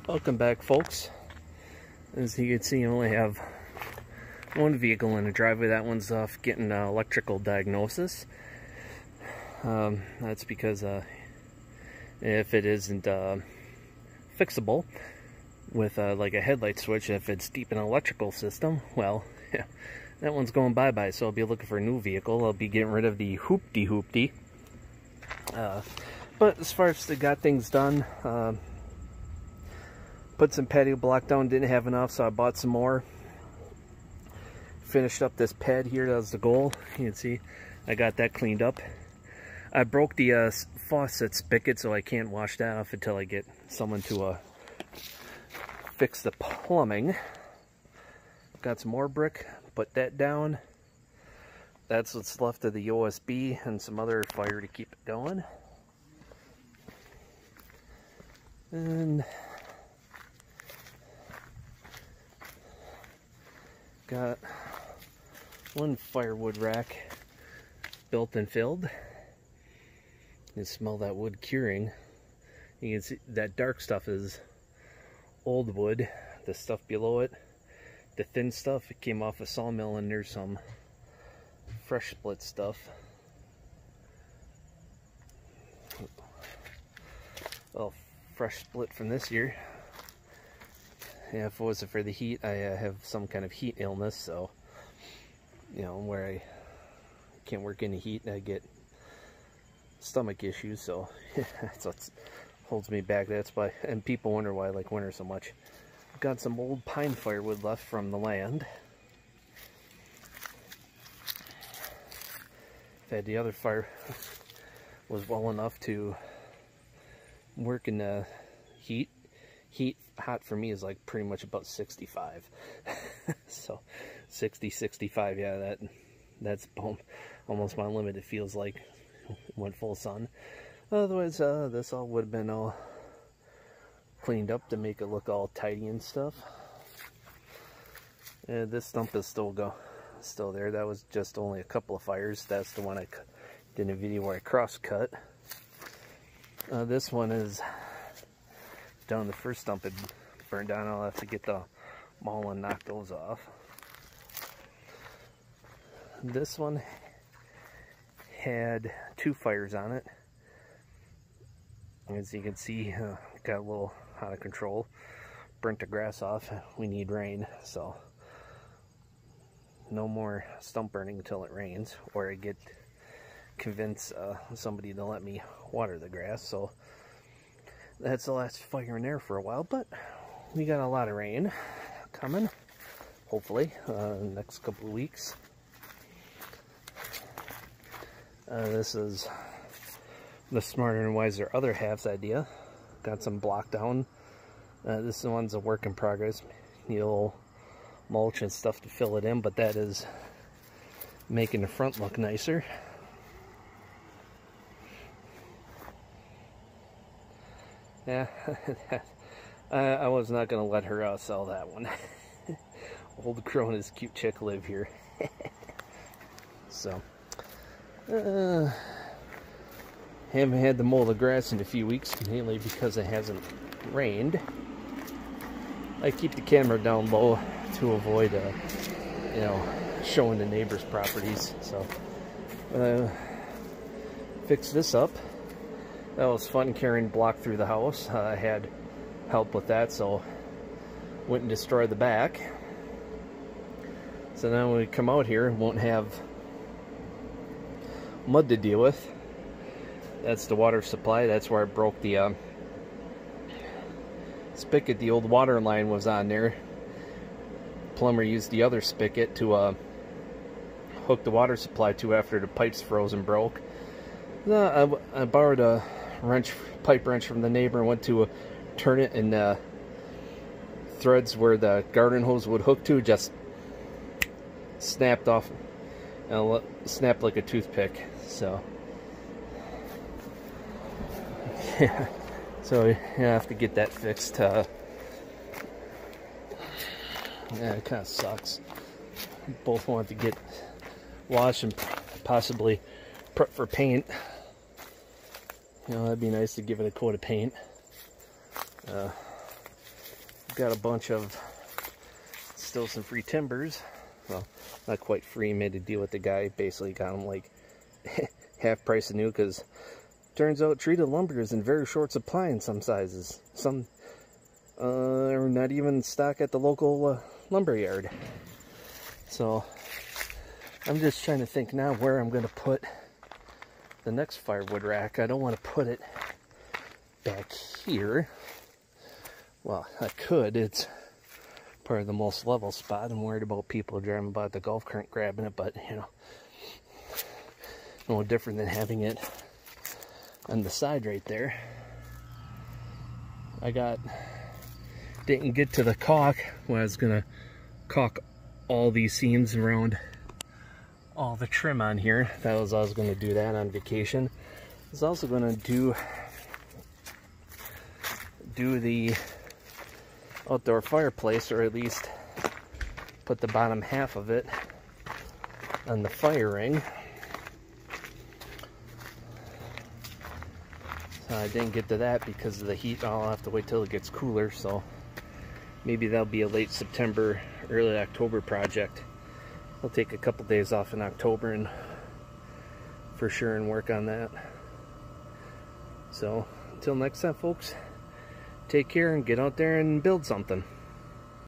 Welcome back, folks. As you can see, I only have one vehicle in the driveway. That one's off getting electrical diagnosis. That's because if it isn't fixable with like a headlight switch, if it's deep in an electrical system, well, yeah, that one's going bye-bye. So I'll be looking for a new vehicle. I'll be getting rid of the hoopty. But as far as I got things done, put some patio block down, didn't have enough, so I bought some more. Finished up this pad here, that was the goal. You can see I got that cleaned up. I broke the faucet spigot, so I can't wash that off until I get someone to fix the plumbing. Got some more brick, put that down. That's what's left of the OSB and some other fire to keep it going. And got one firewood rack built and filled. You can smell that wood curing. You can see that dark stuff is old wood. The stuff below it, the thin stuff, it came off a sawmill, and there's some fresh split stuff. Well, fresh split from this year. Yeah, if it wasn't for the heat, I have some kind of heat illness, so, you know, where I can't work in the heat and I get stomach issues, so that's what holds me back. That's why, and people wonder why I like winter so much. I've got some old pine firewood left from the land. Had the other fire was well enough to work in the heat. Hot for me is like pretty much about 65. So 60, 65, yeah, that's almost my limit. It feels like when full sun. Otherwise, this all would have been all cleaned up to make it look all tidy and stuff. This stump is still there. That was just only a couple of fires. That's the one I did a video where I cross cut. This one is down. The first stump had burned down. I'll have to get the maul and knock those off. This one had 2 fires on it. As you can see, got a little out of control. Burnt the grass off. We need rain, so no more stump burning until it rains, or I convince somebody to let me water the grass. So that's the last fire in there for a while, but we got a lot of rain coming, hopefully, next couple of weeks. This is the Smarter and Wiser Other Half's idea. Got some block down. This one's a work in progress. Need a little mulch and stuff to fill it in, but that is making the front look nicer. Yeah, I was not going to let her sell that one. Old Crow and his cute chick live here. So, haven't had to mow the grass in a few weeks, mainly because it hasn't rained. I keep the camera down low to avoid, you know, showing the neighbors' properties. So, fix this up. That was fun carrying block through the house. I had help with that, so went and destroyed the back. So now when we come out here, won't have mud to deal with. That's the water supply. That's where I broke the spigot. The old water line was on there. Plumber used the other spigot to hook the water supply to after the pipes froze and broke. I borrowed a pipe wrench from the neighbor and went to turn it, and threads where the garden hose would hook to just snapped off, and snapped like a toothpick. So yeah, so you have to get that fixed. Yeah, it kind of sucks. Both want to get washed and possibly prep for paint. You know, that'd be nice to give it a coat of paint. got a bunch of still some free timbers. Well, not quite free. Made a deal with the guy. Basically got them like half price of new, because turns out treated lumber is in very short supply in some sizes. Some are not even stock at the local lumber yard. So I'm just trying to think now where I'm going to put the next firewood rack. I don't want to put it back here. Well, I could. It's part of the most level spot. I'm worried about people driving by the golf cart grabbing it, but you know, no different than having it on the side right there. Didn't get to the caulk when I was gonna caulk all these seams around all the trim on here. I was gonna do that on vacation. I was also gonna do the outdoor fireplace, or at least put the bottom half of it on the fire ring. So I didn't get to that because of the heat. I'll have to wait till it gets cooler, so maybe that'll be a late September, early October project. I'll take a couple days off in October and for sure and work on that. So until next time, folks, take care and get out there and build something.